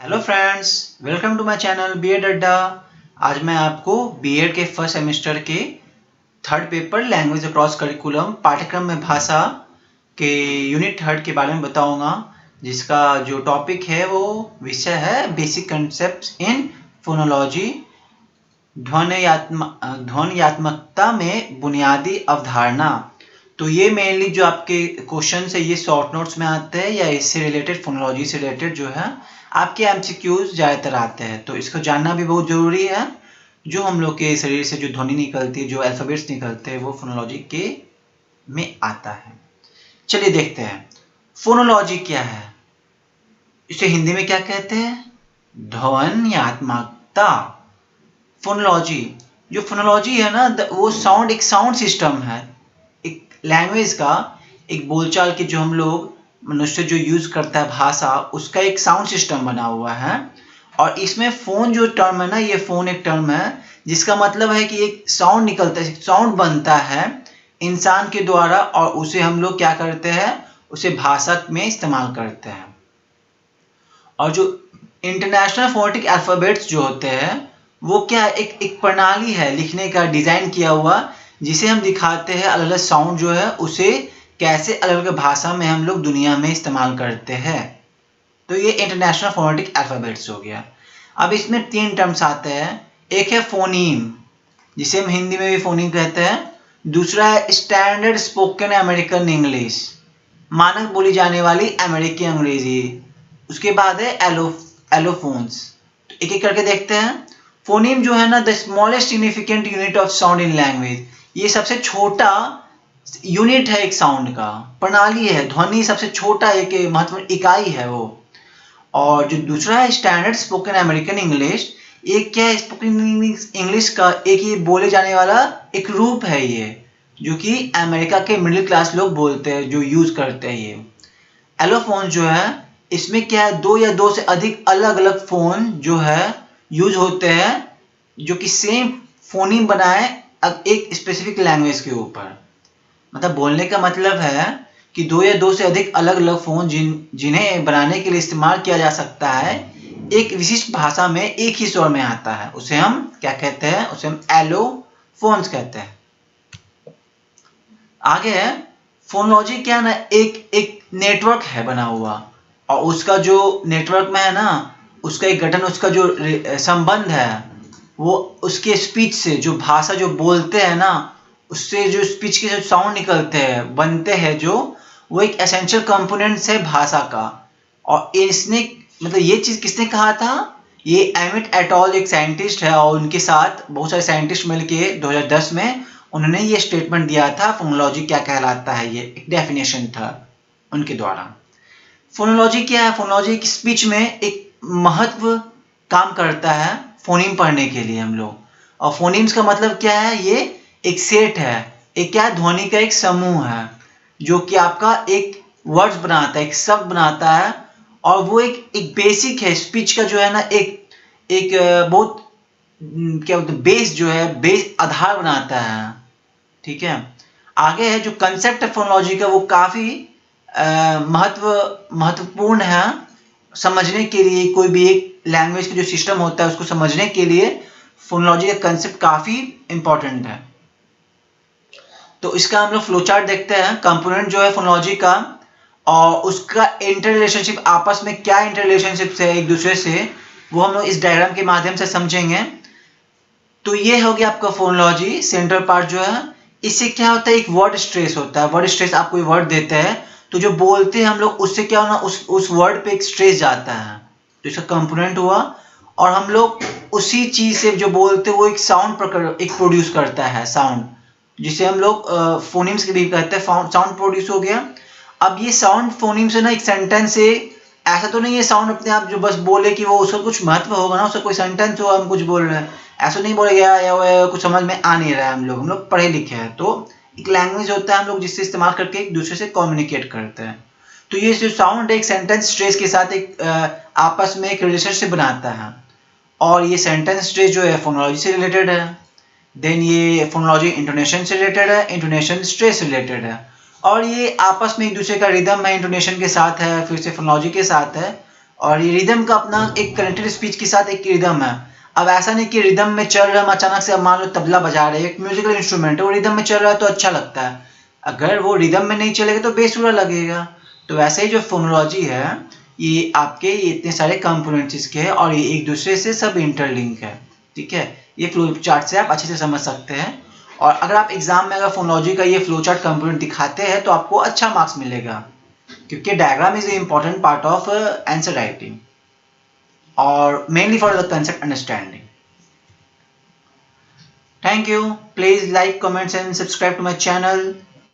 Hello friends, welcome to my channel B Ed Adda. आज मैं आपको बीएड के फर्स्ट सेमेस्टर के third paper language across curriculum पाठ्यक्रम में भाषा के यूनिट थर्ड के बारे में बताऊंगा, जिसका जो टॉपिक है वो विषय है बेसिक कंसेप्ट्स इन फोनोलॉजी, ध्वन्यात्मकता में बुनियादी अवधारणा। तो ये मेनली जो आपके क्वेश्चन है ये शॉर्ट नोट्स में आते हैं या इससे रिलेटेड फोनोलॉजी से रिलेटेड जो है आपके एमसीक्यूज ज़्यादातर आते हैं। तो इसको जानना भी बहुत ज़रूरी है। जो हम लोग के शरीर से जो ध्वनि निकलती है, जो अल्फ़ाबेट्स निकलते हैं, वो फोनोलॉजी के में आता है। चलिए देखते हैं फोनोलॉजी क्या है। इसे हिंदी में क्या कहते हैं? ध्वन्यात्मकता। फोनोलॉजी, जो फोनोलॉजी है ना, वो साउंड एक साउंड सिस्टम है, एक लैंग्वेज का, एक बोलचाल की जो हम लोग मनुष्य जो यूज करता है भाषा, उसका एक साउंड सिस्टम बना हुआ है। और इसमें फोन जो टर्म है ना, ये फोन एक टर्म है जिसका मतलब है कि एक साउंड निकलता है, साउंड बनता है इंसान के द्वारा, और उसे हम लोग क्या करते हैं, उसे भाषा में इस्तेमाल करते हैं। और जो इंटरनेशनल फोनेटिक अल्फाबेट्स जो होते हैं वो क्या एक प्रणाली है लिखने का, डिजाइन किया हुआ, जिसे हम दिखाते हैं अलग अलग साउंड जो है उसे कैसे अलग अलग भाषा में हम लोग दुनिया में इस्तेमाल करते हैं। तो ये इंटरनेशनल फोनेटिक अल्फाबेट्स हो गया। अब इसमें तीन टर्म्स आते हैं। एक है फोनीम, जिसे हम हिंदी में भी फोनीम कहते हैं। दूसरा है स्टैंडर्ड स्पोकन अमेरिकन इंग्लिश, मानक बोली जाने वाली अमेरिकी अंग्रेजी। उसके बाद है एलोफोन्स। तो एक एक करके देखते हैं। फोनीम जो है ना, the smallest significant unit of sound in language, ये सबसे छोटा यूनिट है एक साउंड का, प्रणाली है, ध्वनि सबसे छोटा एक महत्वपूर्ण इकाई है वो। और जो दूसरा है स्टैंडर्ड स्पोकन अमेरिकन इंग्लिश, एक क्या है, स्पोकन इंग्लिश का एक ये बोले जाने वाला एक रूप है ये, जो कि अमेरिका के मिडिल क्लास लोग बोलते हैं, जो यूज करते हैं ये। एलोफोन जो है, इसमें क्या है, दो या दो से अधिक अलग अलग फोन जो है यूज होते हैं, जो कि सेम फोनीम बनाए एक स्पेसिफिक लैंग्वेज के ऊपर। मतलब बोलने का मतलब है कि दो या दो से अधिक अलग अलग फोन जिन्हें बनाने के लिए इस्तेमाल किया जा सकता है, एक विशिष्ट भाषा में एक ही स्वर में आता है, उसे हम क्या कहते हैं, उसे हम एलोफोन्स कहते हैं। आगे है फोनोलॉजी क्या ना, एक नेटवर्क है बना हुआ, और उसका जो नेटवर्क में है ना, उसका एक गठन, उसका जो संबंध है वो उसके स्पीच से, जो भाषा जो बोलते हैं ना, उससे जो स्पीच के जो साउंड निकलते हैं, बनते हैं, जो वो एक एसेंशियल कंपोनेंट्स है भाषा का। और इसने मतलब ये चीज किसने कहा था? ये एमिट एट ऑल एक साइंटिस्ट है, और उनके साथ बहुत सारे साइंटिस्ट मिलके 2010 में उन्होंने ये स्टेटमेंट दिया था, फोनोलॉजी क्या कहलाता है, ये एक डेफिनेशन था उनके द्वारा। फोनोलॉजी क्या है? फोनोलॉजी की स्पीच में एक महत्व काम करता है फोनीम पढ़ने के लिए हम लोग। और फोनीम्स का मतलब क्या है? ये एक सेट है, एक क्या है, ध्वनि का एक समूह है, जो कि आपका एक वर्ड्स बनाता है, एक शब्द बनाता है। और वो एक बेसिक है स्पीच का, जो है ना, एक बहुत क्या बोलते हैं, बेस जो है, बेस आधार बनाता है। ठीक है। आगे है जो कंसेप्ट है फोनोलॉजी का, वो काफी महत्वपूर्ण है समझने के लिए। कोई भी एक लैंग्वेज का जो सिस्टम होता है उसको समझने के लिए फोनोलॉजी का कंसेप्ट काफी इंपॉर्टेंट है। तो इसका हम लोग फ्लोचार्ट देखते हैं, कंपोनेंट जो है फोनोलॉजी का, और उसका इंटर रिलेशनशिप, आपस में क्या इंटर रिलेशनशिप है एक दूसरे से, वो हम लोग इस डायग्राम के माध्यम से समझेंगे। तो ये हो गया आपका फोनोलॉजी सेंट्रल पार्ट जो है। इससे क्या होता है, एक वर्ड स्ट्रेस होता है। वर्ड स्ट्रेस, आप कोई वर्ड देते हैं तो जो बोलते हैं हम लोग, उससे क्या होना, उस वर्ड पे एक स्ट्रेस जाता है, तो इसका कंपोनेंट हुआ। और हम लोग उसी चीज से जो बोलते हैं वो एक साउंड एक प्रोड्यूस करता है, साउंड, जिसे हम लोग फोनीम्स के भी कहते हैं, साउंड प्रोड्यूस हो गया। अब ये साउंड फोनीम से ना, एक सेंटेंस से, ऐसा तो नहीं है साउंड अपने आप जो बस बोले कि वो उसका कुछ महत्व होगा ना, उसका कोई सेंटेंस हो, हम कुछ बोल रहे हैं, ऐसा नहीं बोलेगा या कुछ समझ में आ नहीं रहा है। हम लोग पढ़े लिखे हैं, तो एक लैंग्वेज होता है हम लोग जिससे इस्तेमाल करके एक दूसरे से कम्युनिकेट करते हैं। तो ये जो साउंड एक सेंटेंस स्ट्रेस के साथ एक आपस में एक रिलेशनशिप बनाता है, और ये सेंटेंस स्ट्रेस जो है फोनोलॉजी से रिलेटेड है। देन ये फोनोलॉजी इंटोनेशन से रिलेटेड है, इंटोनेशन स्ट्रेस से रिलेटेड है, और ये आपस में एक दूसरे का रिदम है, इंटोनेशन के साथ है, फिर से फोनोलॉजी के साथ है। और ये रिदम का अपना एक कनेक्टेड स्पीच के साथ एक रिदम है। अब ऐसा नहीं कि रिदम में चल रहा है, हम अचानक से अब मान लो तबला बजा रहे हैं, एक म्यूजिकल इंस्ट्रूमेंट है, वो रिदम में चल रहा है तो अच्छा लगता है, अगर वो रिदम में नहीं चलेगा तो बेसुरा लगेगा। तो वैसे ही जो फोनोलॉजी है ये आपके ये इतने सारे कंपोनेंट्स इसके हैं और ये एक दूसरे से सब इंटरलिंक है, ठीक है। ये फ्लो चार्ट से आप अच्छे से समझ सकते हैं, और अगर आप एग्जाम में अगर फोनोलॉजी का ये फ्लो चार्ट कंपोनेंट दिखाते हैं तो आपको अच्छा मार्क्स मिलेगा, क्योंकि diagram is a important part of answer writing और mainly for the concept understanding. Thank you. Please like, comments and subscribe to my channel.